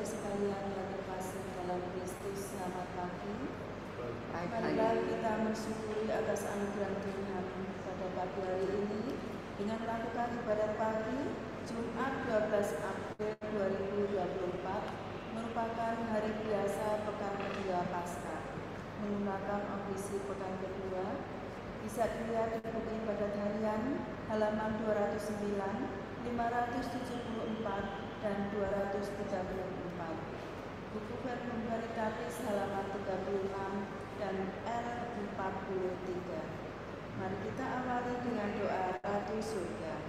sekalian yang terkasih dalam Kristus, selamat pagi. Marilah kita bersyukuri atas anugerah Tuhan pada pagi hari ini dengan melakukan ibadat pagi Jumat 12 April 2024 merupakan hari biasa pekan kedua Paskah. Menggunakan audisi pekan kedua bisa dilihat di buku ibadat harian halaman 209, 574 dan 234. Buku Verbum Veritatis halaman 36 dan L43. Mari kita awali dengan doa Ratu Surga.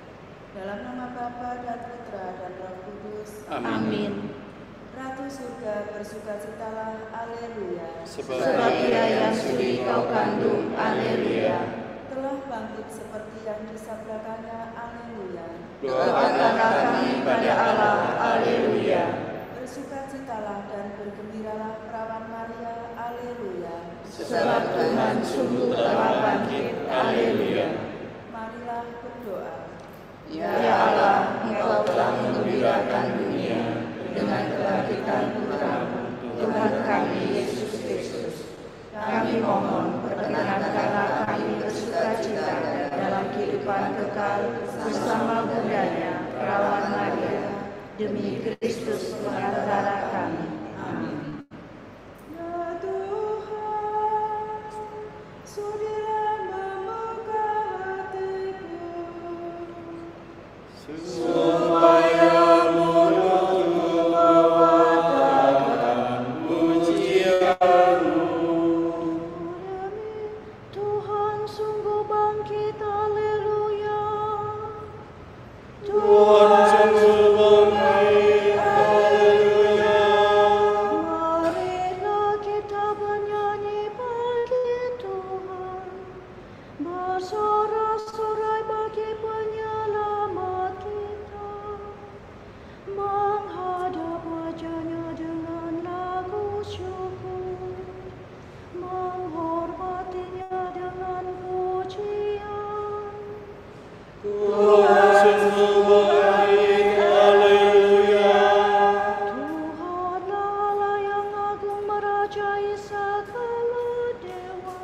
Dalam nama Bapa dan Putra dan Roh Kudus. Amin. Ratu Surga, bersukacitalah, Haleluya. Sebab Ia yang sudi kau kandung, Haleluya. Telah bangkit seperti yang disabdakannya, Haleluya. Doakanlah kami pada Allah, Haleluya. Bersukacitalah dan bergembiralah perawan Maria, Haleluya. Sebab Tuhan sungguh telah bangkit, Haleluya. Marilah berdoa. Ya Allah, Engkau telah menggembirakan dunia dengan kebangkitan Putra-Mu, Tuhan kami Yesus Kristus. Kami mohon, perkenankanlah kami bersukacita dalam kehidupan kekal bersama Bundanya, perawan Maria, demi Kristus pengantara kami. Amin. Ya Tuhan, sudilah membuka hatiku supaya mulutku mewatakan pujian-Mu. Tuhan sungguh bangkit, Haleluya. Tuhan sungguh bangkit, Haleluya. Marilah kita bernyanyi bagi Tuhan, bersorak-sorai bagi penyelamat kita, menghadap wajah-Nya dengan lagu syukur, menghormati-Nya dengan pujian. Tuhan sungguh bangkit, Haleluya. Tuhanlah Allah yang agung merajai segala dewa.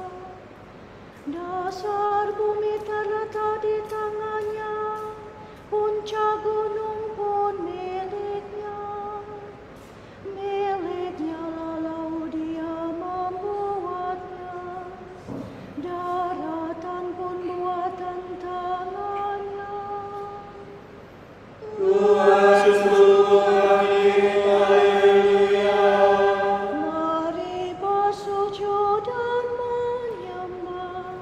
Dasar bumi terletak di tangan-Nya, puncak gunung pun milik-Nya. Milik-Nya lalu Dia membuatnya, daratan pun buatan tangan-Nya. Tuhan sungguh bangkit, Haleluya. Mari bersujud dan menyembah,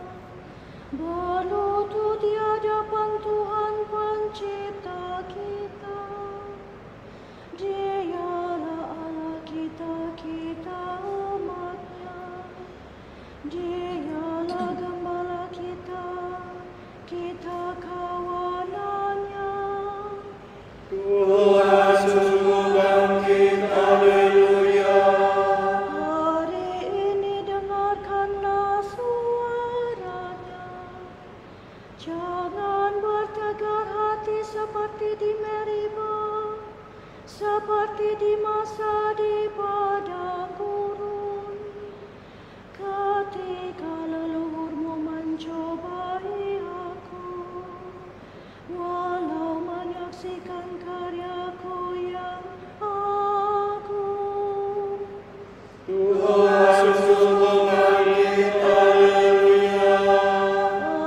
berlutut di hadapan Tuhan Pencipta kita. Dialah Allah kita, kita umat-Nya. Dialah gembala kita, kita kawanan-Nya. Tuhan sungguh bangkit, Haleluya. Hari ini dengarkanlah suara-Nya. Jangan bertegar hati seperti di Meriba, seperti di masa di padang gurun, ketika leluhurmu mencobai aku, walau menyaksikan karyaku yang agung. Tuhan sungguh bangkit, Haleluya.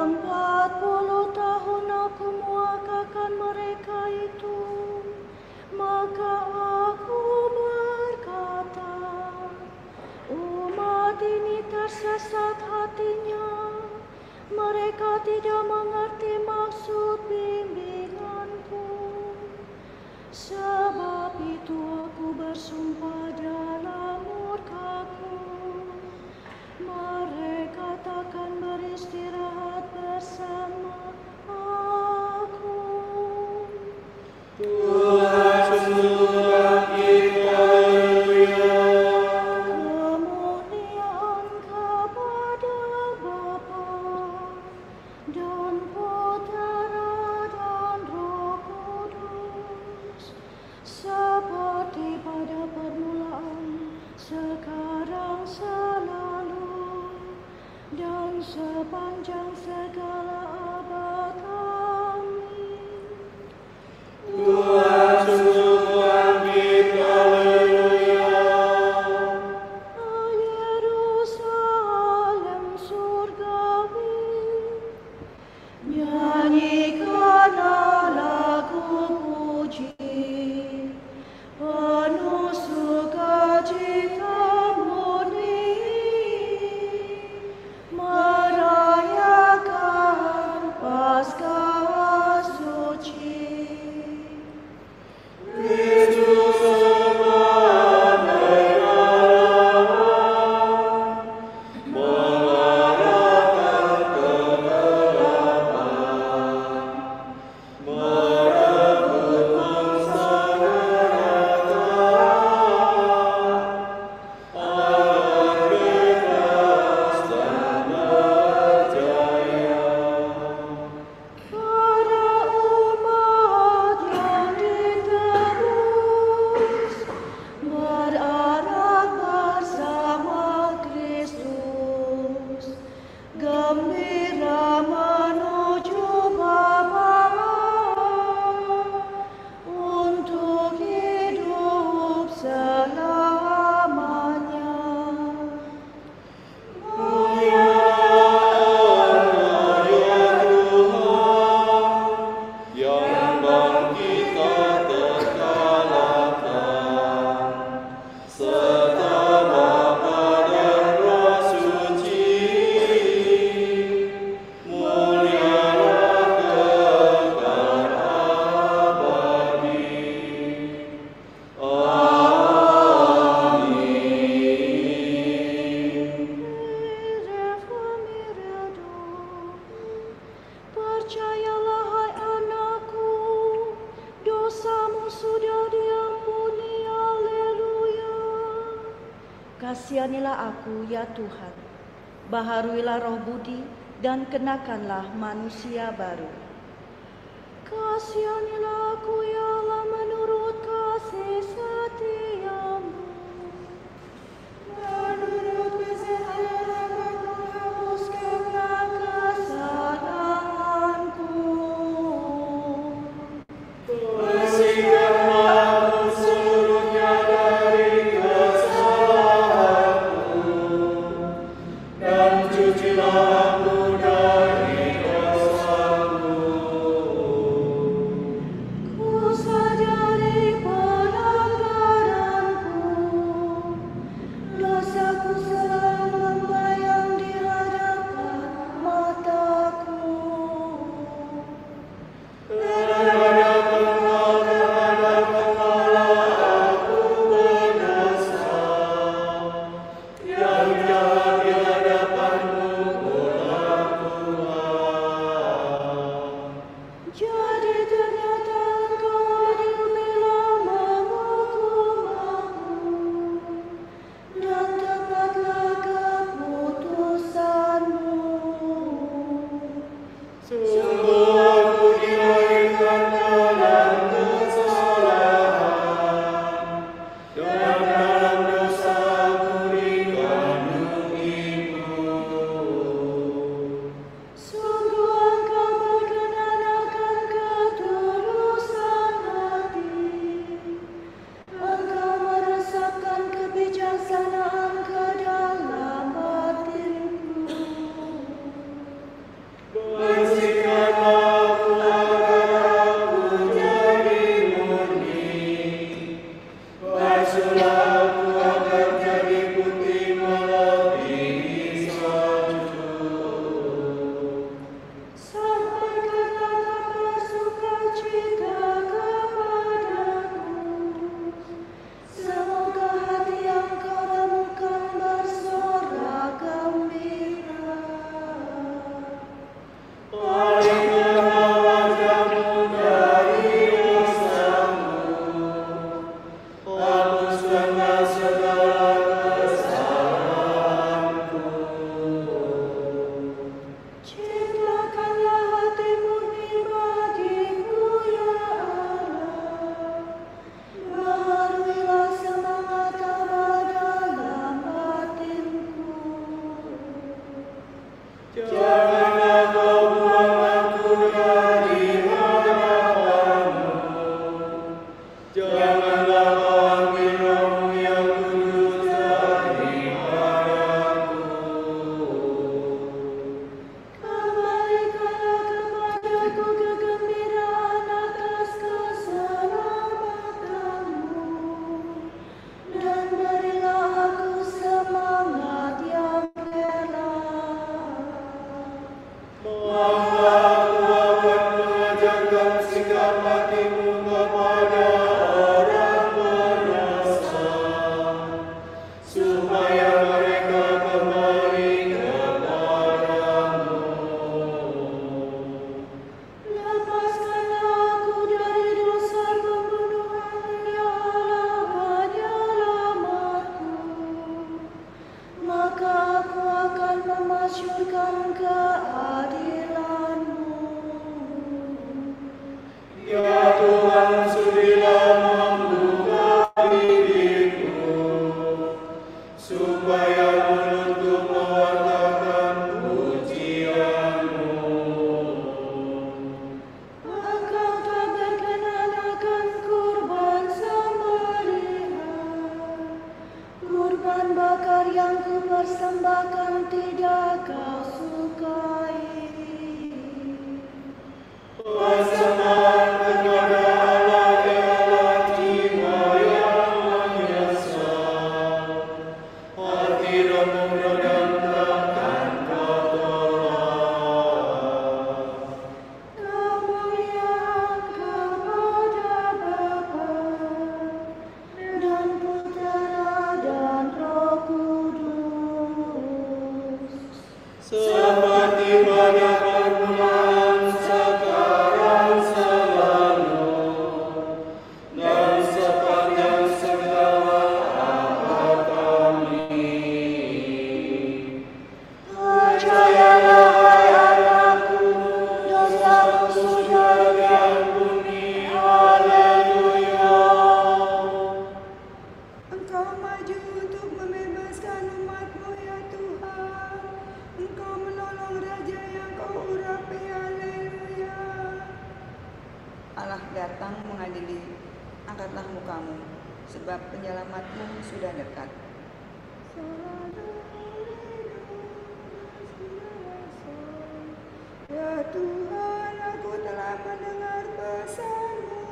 40 tahun aku muakakan mereka itu, maka aku berkata, umat ini tersesat hatinya, mereka tidak mengerti maksud bimbinganku. Sebab itu aku bersumpah dalam murkaku, mereka takkan beristirahat bersama aku. Tuhan sungguh bangkit, Haleluya. Kemuliaan kepada Bapa dan Putera dan Roh Kudus, seperti pada sepanjang segala abad. Amin. Tuhan sungguh bangkit, haleluya. Yerusalem surgawi, nyanyikanlah lagu puji, penuh sukacita murni, merayakan Paskah suci. Kristus semua beralaman, mengarahkan kegelapan, merebut mangsa neraka, agar bebas dan berjaya. Para umat yang ditebus berarak bersama Kristus, gembira menuju Bapa untuk hidup selamanya. Yang bangkit tak terkalahkan, serta Bapa dan Roh Suci, mulialah kekal abadi. Amin. Percayalah hai anakku, dosamu sudah diampuni. Haleluya. Kasihanilah aku ya Tuhan, baharuilah roh budi dan kenakanlah manusia baru. Kasihanilah aku ya Allah menurut kasih setiamu. Menurut kesetiaan aku hapuskanlah kesalahanku. Bersihkanlah aku seluruhnya dari kesalahanku, dan cucilah aku dari dosaku. Ku saja Maka aku akan mengajarkan sikap hatimu kepada orang berdosa, supaya mereka kembali kepadamu. Lepaskanlah aku dari dosa pembunuhan, ya Allah penyelamatku. Maka aku akan memasyurkan keadilan-Mu. Ya Tuhan, sudilah membuka bibirku, supaya mulutku mewartakan pujian-Mu. Engkau tak berkenan akan kurban sembelihan. Kurban bakar yang kupersembahkan tidak Kau sukai. Persembahan kepada Allah ialah jiwa yang menyesal, hati remuk dan takkan tertolak. Kemuliaan kepada Bapa dan Putera dan Roh Kudus. Seperti pada permulaan, sekarang, selalu, dan sepanjang segala abad. Amin. Percayalah hai anakku, dosamu sudah Diampuni, haleluya. Engkau maju untuk membebaskan umat-Mu ya Tuhan. Engkau menolong raja yang Kau urapi, haleluya. Allah datang mengadili, angkatlah mukamu, sebab penyelamat-Mu sudah dekat. Ya Tuhan, aku telah mendengar pesan-Mu.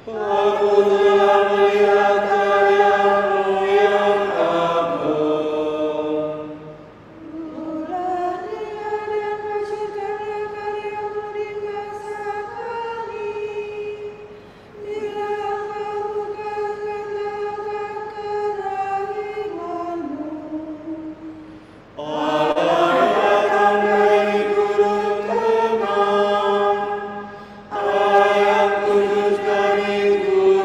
Aku telah melihat karya-Mu yang agung. Ulah lihat dan masyurkanlah karya-Mu di masa kami. Bila Engkau bukakanlah kerahiman-Mu. Allah datang dari gurun tenang, Allah yang kudus dari gurun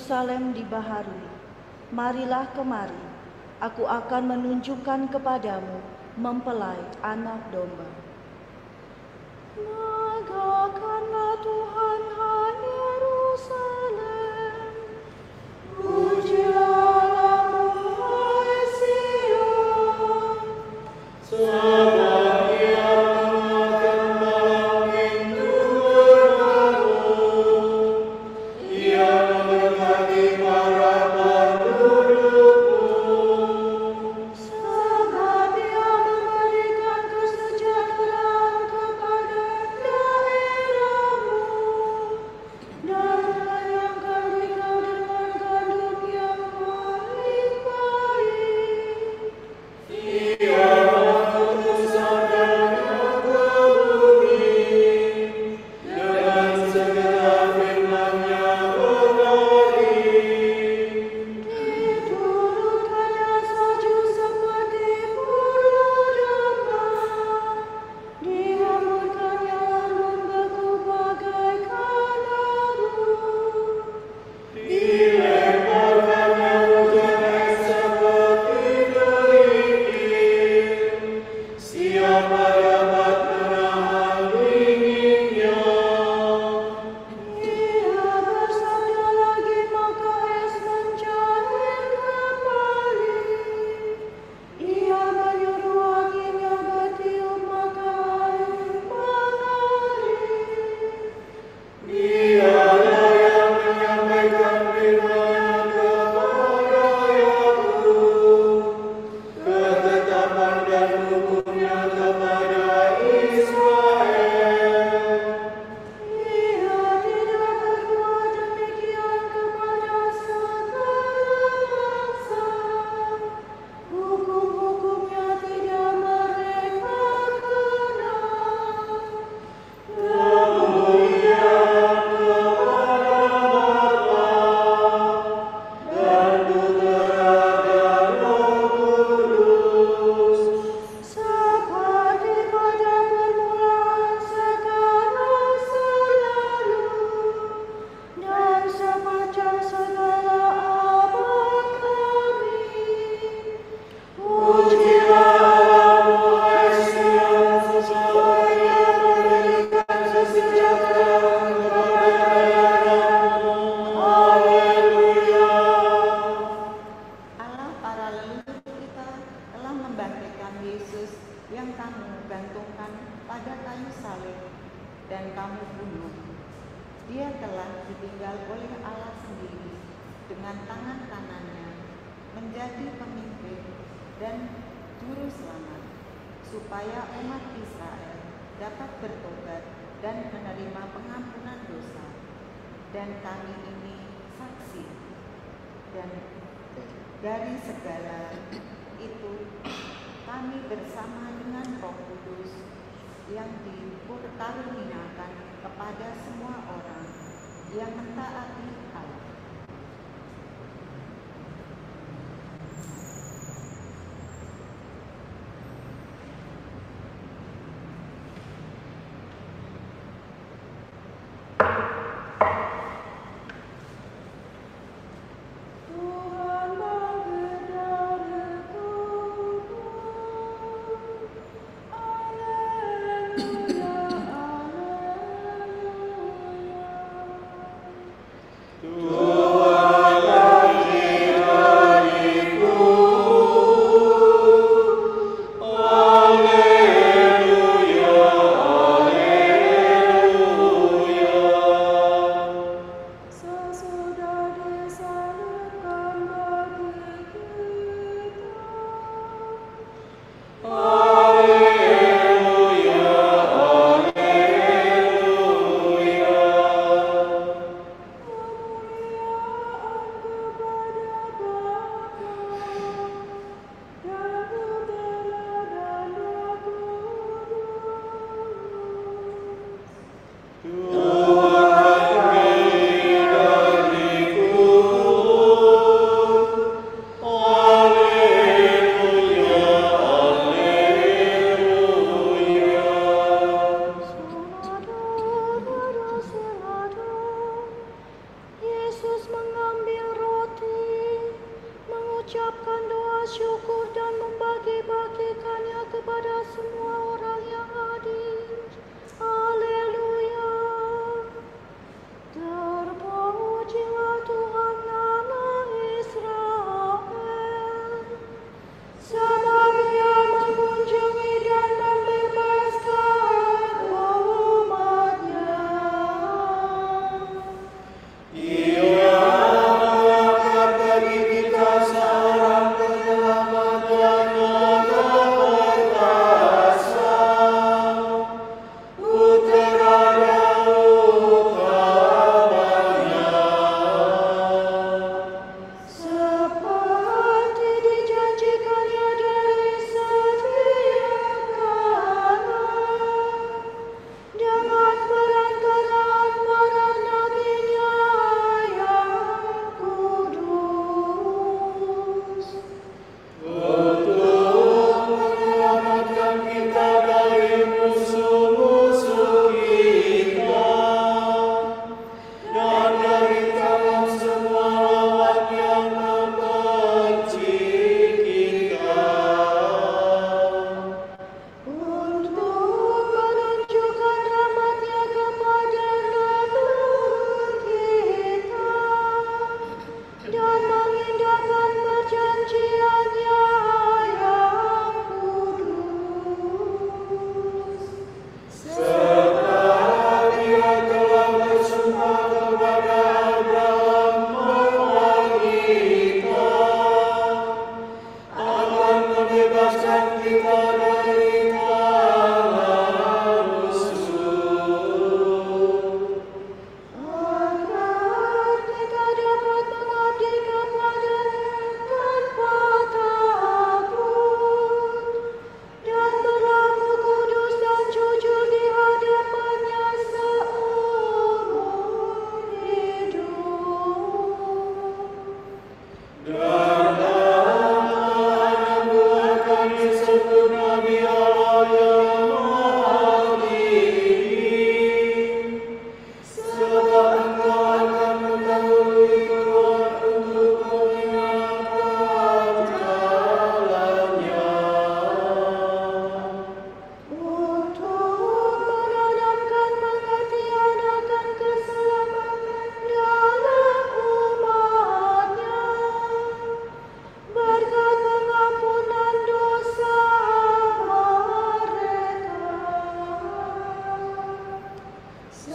Yerusalem dibaharui. Marilah kemari, aku akan menunjukkan kepadamu mempelai anak domba. Megahkanlah Tuhan, hai Yerusalem. Pujialah hai Sion. Sebab Ia mengenakan malam pintu berbaru. Ia memberkati para pendudukmu. Sebab Ia memberikan kesejahteraan kepada daerahmu dan melayangkan engkau dengan gandum yang paling baik. Ia mengutus sabdanya ke bumi, dengan segala firman-Nya berlari. Diturunkannya salju seperti bulu domba, dihembuskannya embun beku bagaikan abu. Dilemparkannya hujan es seperti kerikil. Siapa dapat menahan dinginnya? Ia bersabda lagi, maka es mencair kembali. Ia menyuruh anginnya bertiup, maka air mengalir. Dialah yang menyampaikan firman-Nya kepada Yakub, ketetapan dan hukum-Nya kepada Israel. Ia tidak berbuat demikian kepada segala bangsa. Hukum-hukumnya tidak mereka kenal. Kemuliaan kepada Bapa dan Putera dan Roh Kudus. Seperti pada permulaan, sekarang, selalu, dan sepanjang segala abad. Amin. Pujilah Allahmu, hai Sion, supaya Ia memberikan kesejahteraan kepada daerahmu. Haleluya. Allah para leluhur kita telah membangkitkan Yesus yang kamu gantungkan pada kayu salib dan kamu bunuh. Dia telah ditinggal oleh Allah sendiri dengan tangan kanannya menjadi pemimpin dan juru selamat, supaya umat Israel dapat bertobat dan menerima pengampunan dosa. Dan kami ini saksi. Dan dari segala itu kami bersama dengan Roh Kudus yang dikaruniakan kepada semua orang yang mentaati Allah. Tuhan bangkit dari kubur. Haleluya, haleluya. Tuhan mengucapkan doa syukur dan membagi-bagikannya kepada semua orang yang hadir. Haleluya. Terpujilah Tuhan Allah Israel, sebab Ia mengunjungi dan membebaskan umat-Nya. Ia mengangkat bagi kita seorang penyelamat yang maha perkasa, Putra utamanya. Seperti dijanjikannya dari setiap kala, dengan perantaraan para nabi-Nya yang kudus. Untuk menyelamatkan kita dari musuh-musuh kita dan dari tangan semua lawan yang membenci kita. Untuk menunjukkan rahmat-Nya kepada leluhur kita dan mengindahkan perjanjian-Nya yang kudus. Sebab Dia telah bersumpah kepada Abraham bahwa kita akan membebaskan kita dari tangan musuh. Agar kita dapat mengabdi kepada-Nya tanpa takut dan berlaku kudus dan jujur di hadapan-Nya seumur hidup. Dan nama-Nya akan disebut Nabi Allah yang Maha Tinggi, sebab Engkau akan mendahului Tuhan untuk mengingatkan jalannya. Untuk menanamkan pengertian akan keselamatan dalam umat-Nya, berkat pengampunan dosa mereka.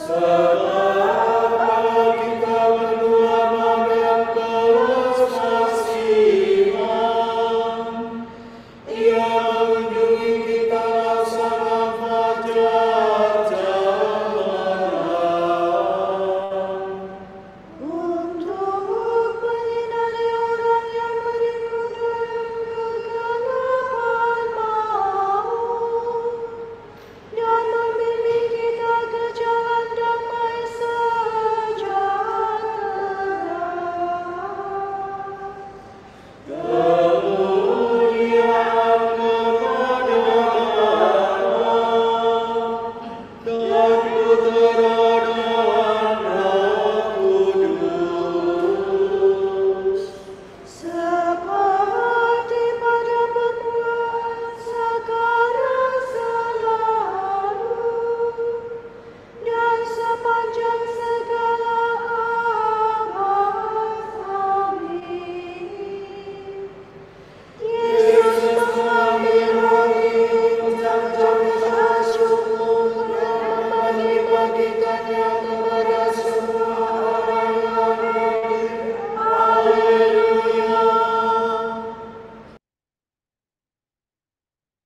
Sebab kalau kita berdua memegang belas kasihan, Ia mengunjungi kita laksana fajar cemerlang. Untuk menyinari orang yang merindu dalam kegelapan maut dan membimbing kita ke jalan damai sejahtera. Kemuliaan kepada Bapa dan Putera dan Roh Kudus. Seperti pada permulaan, sekarang, selalu, dan sepanjang segala abad. Amin. Yesus mengambil roti, mengucapkan syukur, dan membagi-bagikannya kepada semua orang yang hadir. Haleluya.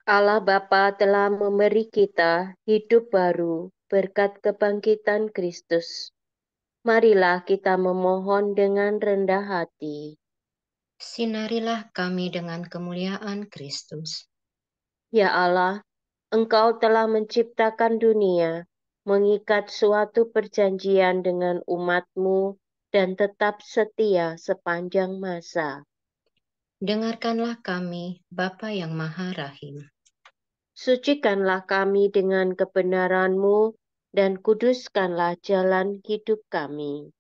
Allah Bapa telah memberi kita hidup baru berkat kebangkitan Kristus. Marilah kita memohon dengan rendah hati. Sinarilah kami dengan kemuliaan Kristus. Ya Allah, Engkau telah menciptakan dunia, mengikat suatu perjanjian dengan umat-Mu dan tetap setia sepanjang masa. Dengarkanlah kami, Bapa yang Maha Rahim. Sucikanlah kami dengan kebenaran-Mu dan kuduskanlah jalan hidup kami.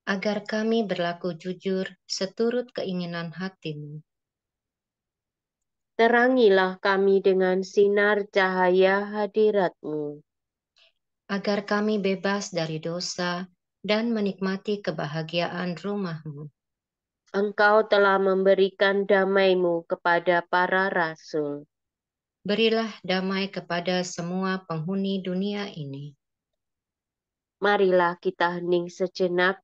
agar kami berlaku jujur seturut keinginan hati-Mu. Terangilah kami dengan sinar cahaya hadirat-Mu, agar kami bebas dari dosa dan menikmati kebahagiaan rumah-Mu. Engkau telah memberikan damai-Mu kepada para rasul. Berilah damai kepada semua penghuni dunia ini. Marilah kita hening sejenak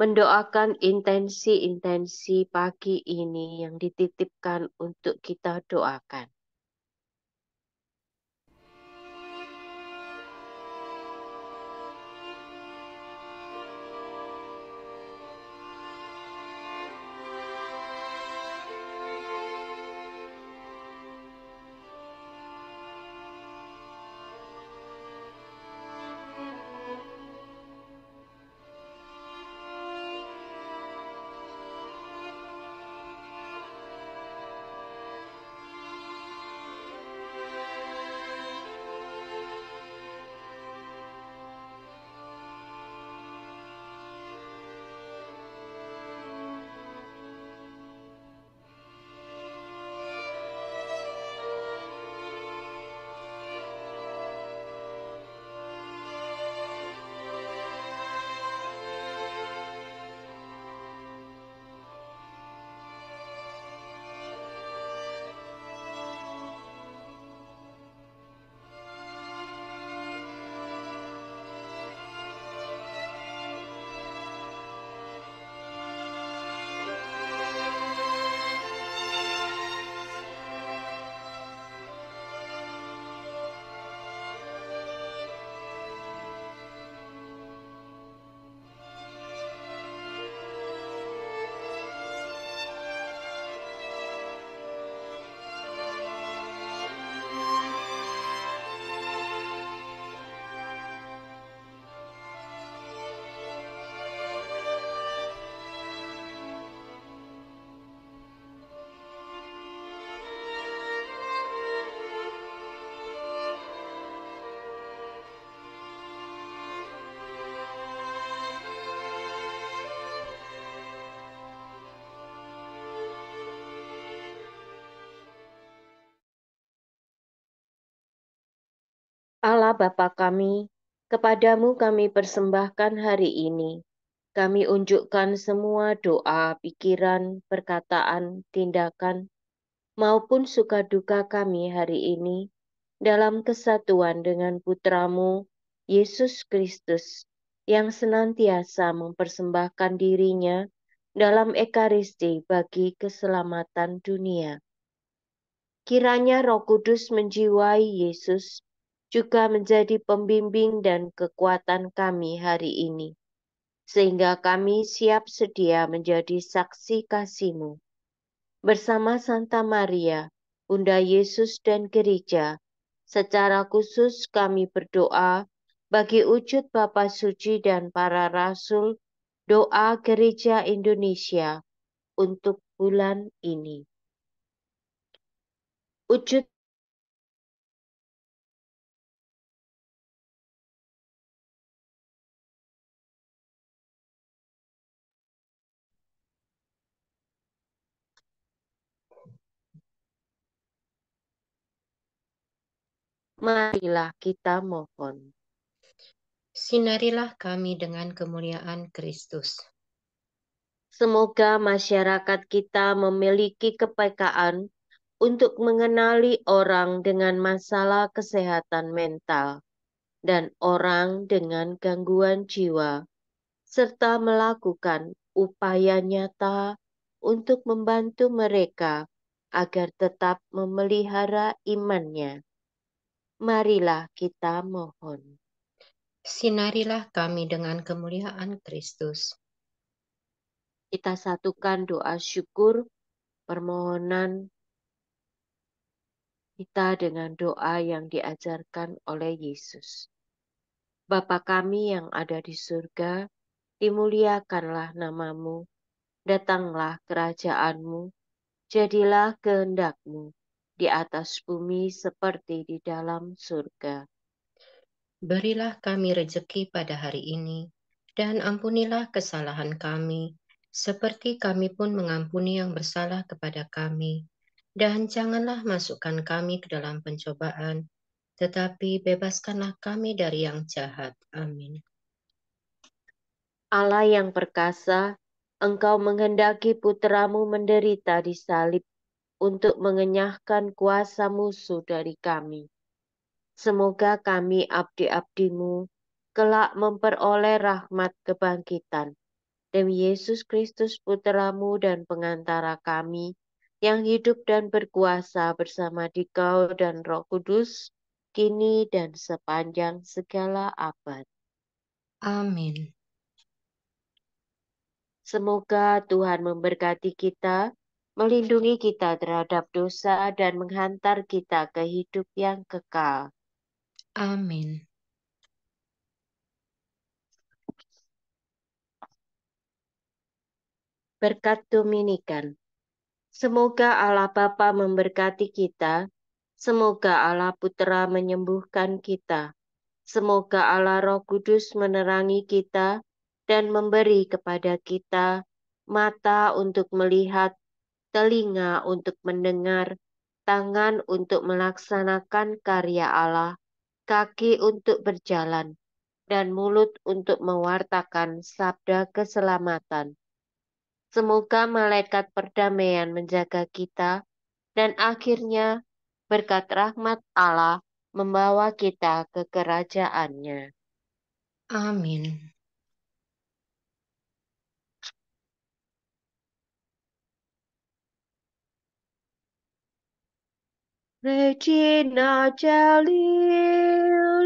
mendoakan intensi-intensi pagi ini yang dititipkan untuk kita doakan. Allah Bapa kami, kepadamu kami persembahkan hari ini. Kami unjukkan semua doa, pikiran, perkataan, tindakan, maupun suka duka kami hari ini dalam kesatuan dengan Putramu, Yesus Kristus, yang senantiasa mempersembahkan dirinya dalam Ekaristi bagi keselamatan dunia. Kiranya Roh Kudus menjiwai Yesus juga menjadi pembimbing dan kekuatan kami hari ini, sehingga kami siap sedia menjadi saksi kasih-Mu. Bersama Santa Maria, Bunda Yesus dan Gereja, secara khusus kami berdoa bagi wujud Bapa Suci dan para Rasul, doa Gereja Indonesia untuk bulan ini. Wujud marilah kita mohon. Sinarilah kami dengan kemuliaan Kristus. Semoga masyarakat kita memiliki kepekaan untuk mengenali orang dengan masalah kesehatan mental dan orang dengan gangguan jiwa, serta melakukan upaya nyata untuk membantu mereka agar tetap memelihara imannya. Marilah kita mohon. Sinarilah kami dengan kemuliaan Kristus. Kita satukan doa syukur, permohonan kita dengan doa yang diajarkan oleh Yesus. Bapa kami yang ada di surga, dimuliakanlah namamu, datanglah kerajaan-Mu, jadilah kehendak-Mu di atas bumi seperti di dalam surga. Berilah kami rejeki pada hari ini, dan ampunilah kesalahan kami, seperti kami pun mengampuni yang bersalah kepada kami. Dan janganlah masukkan kami ke dalam pencobaan, tetapi bebaskanlah kami dari yang jahat. Amin. Allah yang perkasa, Engkau menghendaki putramu menderita di salib untuk mengenyahkan kuasa musuh dari kami. Semoga kami abdi-abdimu kelak memperoleh rahmat kebangkitan. Demi Yesus Kristus putramu dan pengantara kami, yang hidup dan berkuasa bersama Dikau dan Roh Kudus, kini dan sepanjang segala abad. Amin. Semoga Tuhan memberkati kita, melindungi kita terhadap dosa, dan menghantar kita ke hidup yang kekal. Amin. Berkat Dominikan. Semoga Allah Bapa memberkati kita, semoga Allah Putra menyembuhkan kita, semoga Allah Roh Kudus menerangi kita dan memberi kepada kita mata untuk melihat, telinga untuk mendengar, tangan untuk melaksanakan karya Allah, kaki untuk berjalan, dan mulut untuk mewartakan sabda keselamatan. Semoga malaikat perdamaian menjaga kita, dan akhirnya berkat rahmat Allah membawa kita ke kerajaannya. Amin. Regina Celi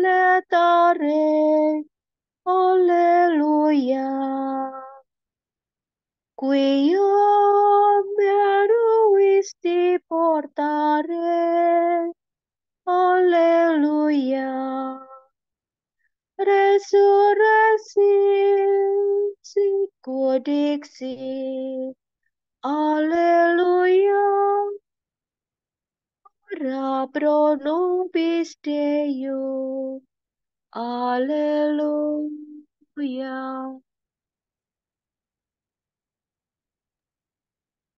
letare, Alleluia. Quia meruisti portare, Alleluia. Resurrexit sicut dixit, Alleluia. Ora pro nobis Deum, Alleluia.